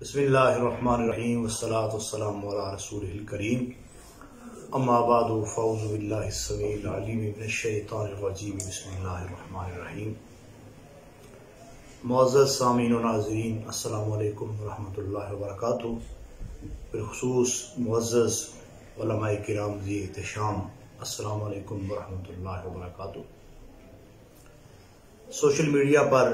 बिस्मिल्लाहिर्रहमानिर्रहीम वस्सलातु वस्सलामु अला रसूलिल करीम अम्मा बादु फ़ऊज़ु बिल्लाहि अस्समीइल अलीम मिनश शैतानिर रजीम बिस्मिल्लाहिर्रहमानिर्रहीम। मुअज़्ज़ज़ सामीन व नाज़रीन, अस्सलामु अलैकुम व रहमतुल्लाहि व बरकातुहू। बिलख़ुसूस मुअज़्ज़ज़ उलमाए किराम ज़ी एहतशाम, अस्सलामु अलैकुम व रहमतुल्लाहि व बरकातुहू। सोशल मीडिया पर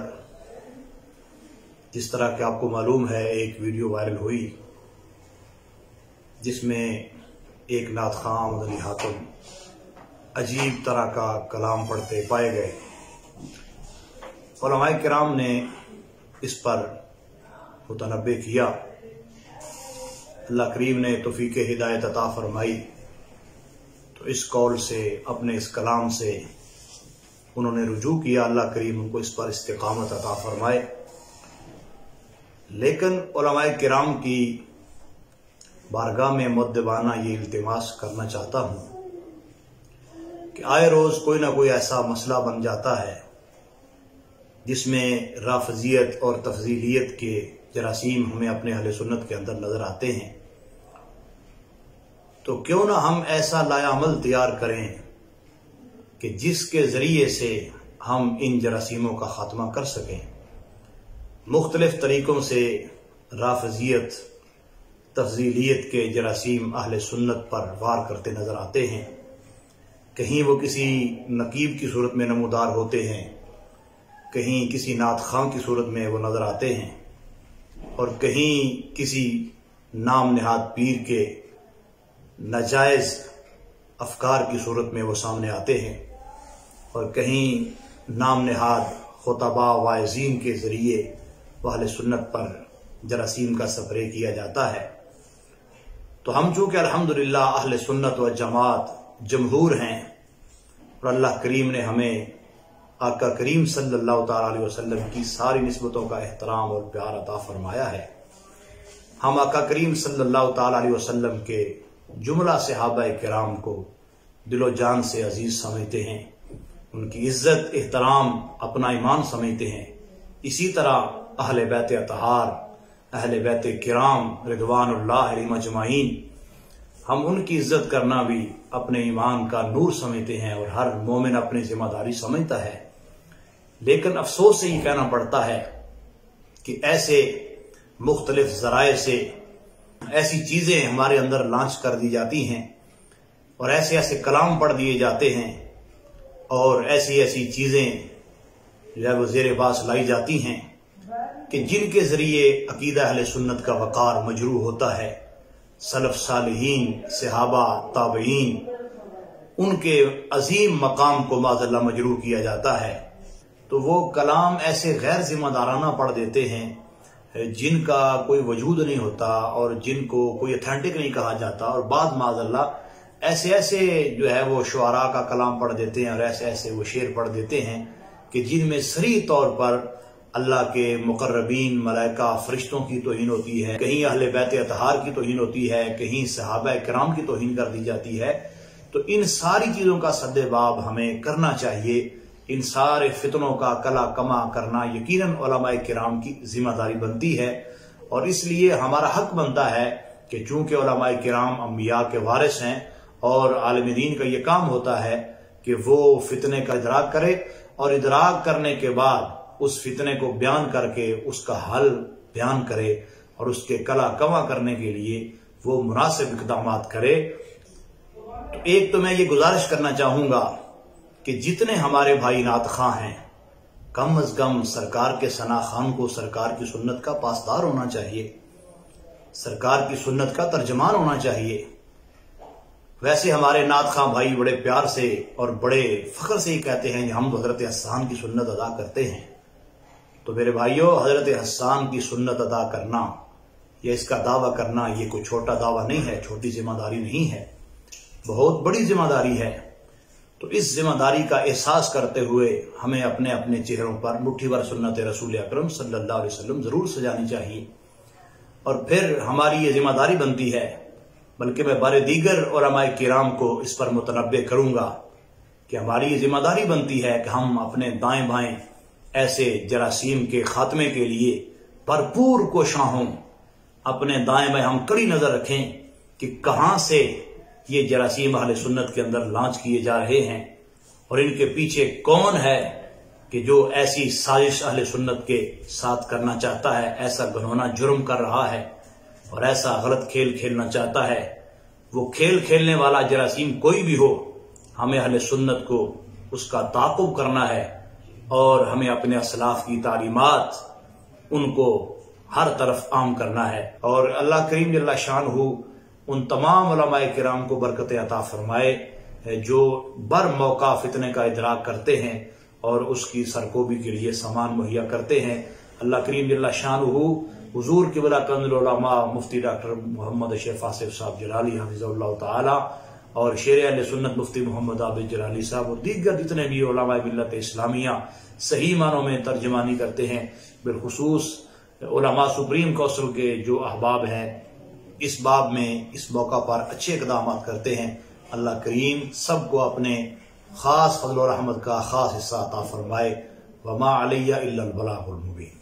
जिस तरह कि आपको मालूम है, एक वीडियो वायरल हुई जिसमें एक नात ख़ां अहमद अली हातिम अजीब तरह का कलाम पढ़ते पाए गए। उलमाए किराम ने इस पर मुतनब्बे किया। अल्लाह करीम ने तौफ़ीक़ हिदायत अता फरमाई तो इस कौल से, अपने इस कलाम से उन्होंने रुजू किया। अल्लाह करीम उनको इस पर इस्तिक़ामत अता फरमाए। लेकिन उलमाए किराम की बारगाह में मुद्दबाना ये इल्तिमास करना चाहता हूँ कि आए रोज़ कोई ना कोई ऐसा मसला बन जाता है जिसमें राफजियत और तफजीलियत के जरासीम हमें अपने अहले सुन्नत के अंदर नज़र आते हैं। तो क्यों ना हम ऐसा लायामल तैयार करें कि जिसके ज़रिए से हम इन जरासीमों का ख़ात्मा कर सकें। मुख्तलिफ तरीक़ों से राफजियत तफजीलियत के जरासीम अहले सुन्नत पर वार करते नज़र आते हैं। कहीं वो किसी नकीब की सूरत में नमूदार होते हैं, कहीं किसी नात ख़ां की सूरत में वो नज़र आते हैं, और कहीं किसी नाम नहाद पीर के नाजायज़ अफकार की सूरत में वो सामने आते हैं, और कहीं नाम नहाद खुतबा वाइज़ीन के ज़रिए अहले सुन्नत पर जरासीम का स्प्रे किया जाता है। तो हम चूँकि अल्हम्दुलिल्लाह अहले सुन्नत व जमात जमहूर हैं और अल्लाह करीम ने हमें आका करीम सल्लल्लाहु तआला अलैहि वसल्लम की सारी निस्बतों का एहतराम और प्यार अता फरमाया है। हम आका करीम सल्लल्लाहु तआला अलैहि वसल्लम के जुमला सहाबाए किराम को दिलो जान से अजीज समझते हैं, उनकी इज्जत एहतराम अपना ईमान समझते हैं। इसी तरह अहले बैत अतहार, अहले बैत किराम रिदवानुल्लाह अलैहिम अजमाइन, हम उनकी इज्जत करना भी अपने ईमान का नूर समझते हैं और हर मोमिन अपनी जिम्मेदारी समझता है। लेकिन अफसोस से ये कहना पड़ता है कि ऐसे मुख्तलिफ ज़राए से ऐसी चीज़ें हमारे अंदर लॉन्च कर दी जाती हैं और ऐसे ऐसे कलाम पढ़ दिए जाते हैं और ऐसी ऐसी चीज़ें जो है वो ज़ेर बास लाई जाती हैं कि जिनके ज़रिए अकीदा अहले सुन्नत का वक़ार मजरू होता है। सलफ़ सालिहीन, सहाबा, ताबईन, उनके अजीम मकाम को माज़अल्लाह मजरू किया जाता है। तो वो कलाम ऐसे गैर जिम्मेदाराना पढ़ देते हैं जिनका कोई वजूद नहीं होता और जिनको कोई अथेंटिक नहीं कहा जाता, और बाद माज़अल्लाह ऐसे ऐसे जो है वो शुआरा का कलाम पढ़ देते हैं और ऐसे ऐसे वो शेर पढ़ देते हैं कि जिनमें सरी तौर पर अल्लाह के मुकर्रबीन मलाइका फरिश्तों की तौहीन होती है, कहीं अहले बैत अतहार की तौहीन होती है, कहीं सहाबा किराम की तौहीन कर दी जाती है। तो इन सारी चीज़ों का सद्देबाब हमें करना चाहिए। इन सारे फितनों का कला कमा करना यकीनन उलमाए किराम की जिम्मेदारी बनती है, और इसलिए हमारा हक बनता है कि चूंकि उलमाए किराम अंबिया के वारिस हैं और आलिम दीन का ये काम होता है कि वो फितने का इदराक करे और इदराक करने के बाद उस फितने को बयान करके उसका हल बयान करे और उसके कला कमा करने के लिए वो मुनासिब इक़दामात करे। तो एक तो मैं ये गुजारिश करना चाहूँगा कि जितने हमारे भाई नात ख़ां हैं, कम अज़ कम सरकार के सना खान को सरकार की सुन्नत का पासदार होना चाहिए, सरकार की सुन्नत का तर्जमान होना चाहिए। वैसे हमारे नात ख़ां भाई बड़े प्यार से और बड़े फ़ख्र से ही कहते हैं कि हम हज़रत हसन की सुन्नत अदा करते हैं। तो मेरे भाइयों, हज़रत हसन की सुन्नत अदा करना या इसका दावा करना ये कोई छोटा दावा नहीं है, छोटी जिम्मेदारी नहीं है, बहुत बड़ी जिम्मेदारी है। तो इस जिम्मेदारी का एहसास करते हुए हमें अपने अपने चेहरों पर मुट्ठी भर सुन्नत रसूल अकरम सल्लल्लाहु अलैहि वसल्लम ज़रूर सजानी चाहिए। और फिर हमारी ये जिम्मेदारी बनती है, बल्कि मैं बारे दीगर उलमाए किराम को इस पर मुतनब्बे करूँगा कि हमारी ये जिम्मेदारी बनती है कि हम अपने दाएं बाएं ऐसे जरासीम के खात्मे के लिए भरपूर कोशां हों, اپنے دائیں بائیں ہم کڑی نظر رکھیں کہ کہاں سے یہ جراثیم اہل سنت کے اندر لانچ کیے جا رہے ہیں اور ان کے پیچھے کون ہے کہ جو ایسی سازش اہل سنت کے ساتھ کرنا چاہتا ہے، ایسا گنونا جرم کر رہا ہے اور ایسا غلط کھیل کھیلنا چاہتا ہے۔ وہ کھیل کھیلنے والا جراثیم کوئی بھی ہو، ہمیں اہل سنت کو اس کا تعاقب کرنا ہے اور ہمیں اپنے اسلاف کی تعلیمات ان کو ہر طرف عام کرنا ہے۔ اور اللہ کریم جل شانہ ان تمام علماء کرام کو برکت عطا فرمائے جو بر موقع فتنے کا ادراک کرتے ہیں اور اس کی سرکوبی کے لیے سامان مہیا کرتے ہیں۔ اللہ کریم جل شانہ حضور قبلہ کنز العلماء مفتی ڈاکٹر محمد اشرف آصف صاحب جلالی حفظہ اللہ تعالی اور شیر اہل سنت مفتی محمد عابد جلالی صاحب اور دیگر جتنے بھی علماء ملت اسلامیہ صحیح معنوں میں ترجمانی کرتے ہیں، بالخصوص علماء سپریم کونسل کے جو احباب ہیں، اس باب میں اس موقع پر اچھے اقدامات کرتے ہیں۔ اللہ کریم سب کو اپنے خاص فضل و رحمت کا خاص حصہ عطا فرمائے۔ وما علیہ الا البلاغ المبین۔